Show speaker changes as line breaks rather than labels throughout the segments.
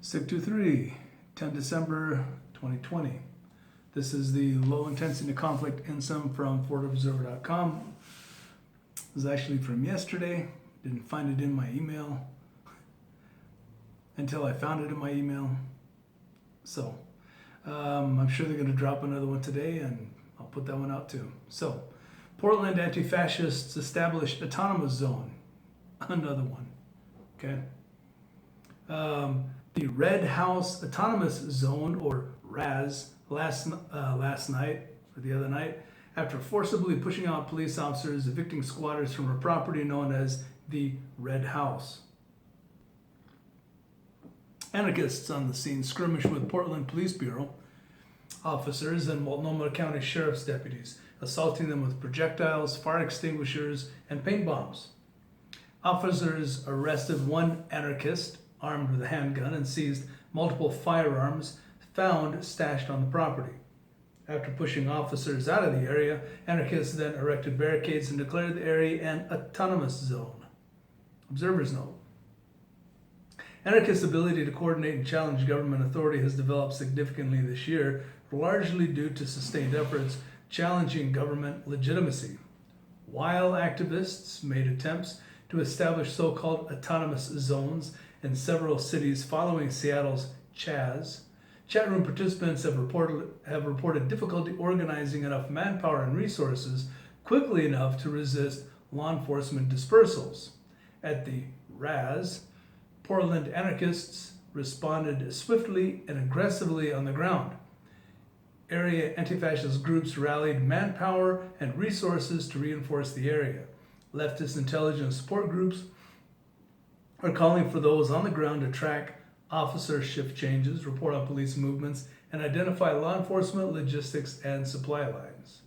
623, 10 December 2020. This is the low intensity conflict INSOM from FortObserver.com. This is actually from yesterday. Didn't find it in my email until I found it in my email. So I'm sure they're going to drop another one today, and I'll put that one out too. So Portland anti-fascists established autonomous zone. Another one. Okay. The Red House Autonomous Zone, or RAZ, last night, or the other night, after forcibly pushing out police officers evicting squatters from a property known as the Red House. Anarchists on the scene skirmished with Portland Police Bureau officers and Multnomah County Sheriff's deputies, assaulting them with projectiles, fire extinguishers, and paint bombs. Officers arrested one anarchist armed with a handgun and seized multiple firearms found stashed on the property. After pushing officers out of the area, anarchists then erected barricades and declared the area an autonomous zone. Observers note: anarchists' ability to coordinate and challenge government authority has developed significantly this year, largely due to sustained efforts challenging government legitimacy. While activists made attempts to establish so-called autonomous zones in several cities following Seattle's Chaz, chat room participants have reported difficulty organizing enough manpower and resources quickly enough to resist law enforcement dispersals. At the RAZ, Portland anarchists responded swiftly and aggressively on the ground. Area anti-fascist groups rallied manpower and resources to reinforce the area. Leftist intelligence support groups are calling for those on the ground to track officer shift changes, report on police movements, and identify law enforcement, logistics, and supply lines.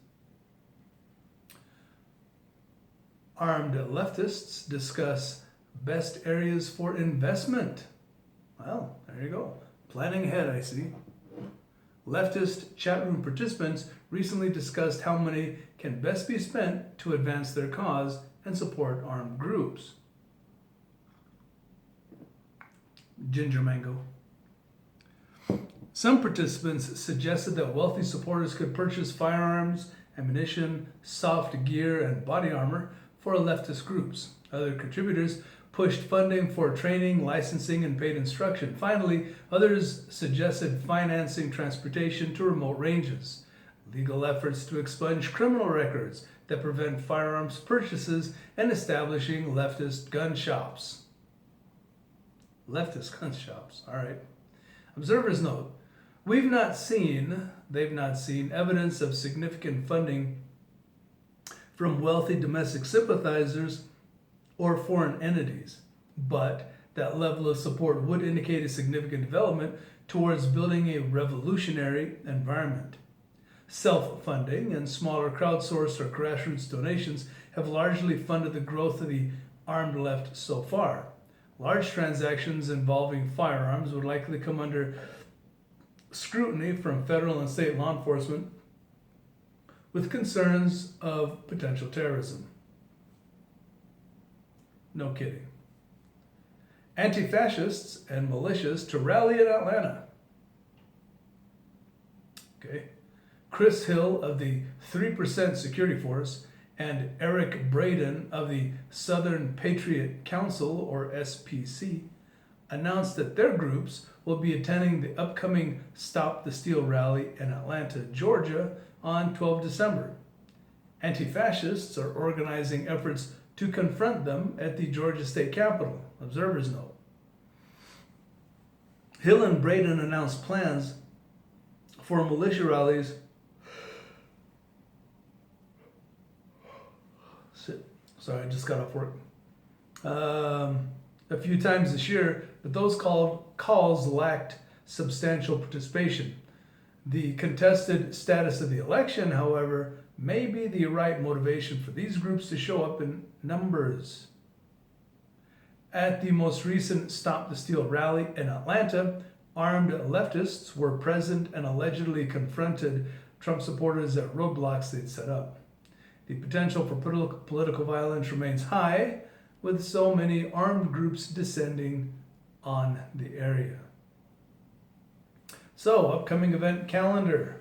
Armed leftists discuss best areas for investment. Well, there you go. Planning ahead, I see. Leftist chat room participants recently discussed how money can best be spent to advance their cause and support armed groups. Ginger mango. Some participants suggested that wealthy supporters could purchase firearms, ammunition, soft gear, and body armor for leftist groups. Other contributors pushed funding for training, licensing, and paid instruction. Finally, others suggested financing transportation to remote ranges, legal efforts to expunge criminal records that prevent firearms purchases, and establishing leftist gun shops. Leftist gun shops, all right. Observers note, they've not seen evidence of significant funding from wealthy domestic sympathizers or foreign entities, but that level of support would indicate a significant development towards building a revolutionary environment. Self-funding and smaller crowdsourced or grassroots donations have largely funded the growth of the armed left so far. Large transactions involving firearms would likely come under scrutiny from federal and state law enforcement with concerns of potential terrorism. No kidding. Anti-fascists and militias to rally in Atlanta. Okay. Chris Hill of the 3% Security Force and Eric Braden of the Southern Patriot Council, or SPC, announced that their groups will be attending the upcoming Stop the Steal rally in Atlanta, Georgia on 12 December. Anti-fascists are organizing efforts to confront them at the Georgia State Capitol, observers note. Hill and Braden announced plans for militia rallies Sorry, I just got off work. A few times this year, but those calls lacked substantial participation. The contested status of the election, however, may be the right motivation for these groups to show up in numbers. At the most recent Stop the Steal rally in Atlanta, armed leftists were present and allegedly confronted Trump supporters at roadblocks they'd set up. The potential for political violence remains high, with so many armed groups descending on the area. So, upcoming event calendar.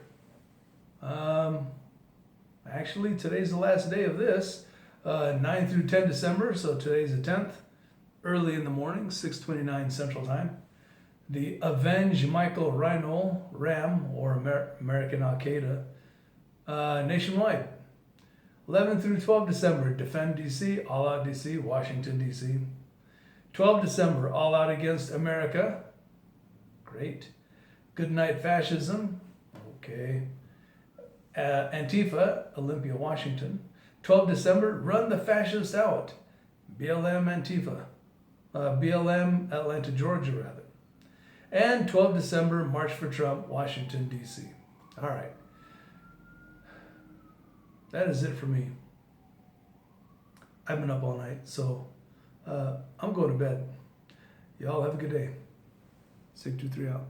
Actually, today's the last day of this. 9 through 10 December, so today's the 10th. Early in the morning, 6:29 Central Time. The Avenge Michael Rhino Ram, or American Al-Qaeda, nationwide. 11 through 12 December, Defend DC, All Out DC, Washington DC. 12 December, All Out Against America. Great. Good Night Fascism. Okay. Antifa, Olympia, Washington. 12 December, Run the Fascists Out. BLM Antifa. BLM Atlanta, Georgia, rather. And 12 December, March for Trump, Washington, D.C. All right. That is it for me. I've been up all night, so I'm going to bed. Y'all have a good day. 623 out.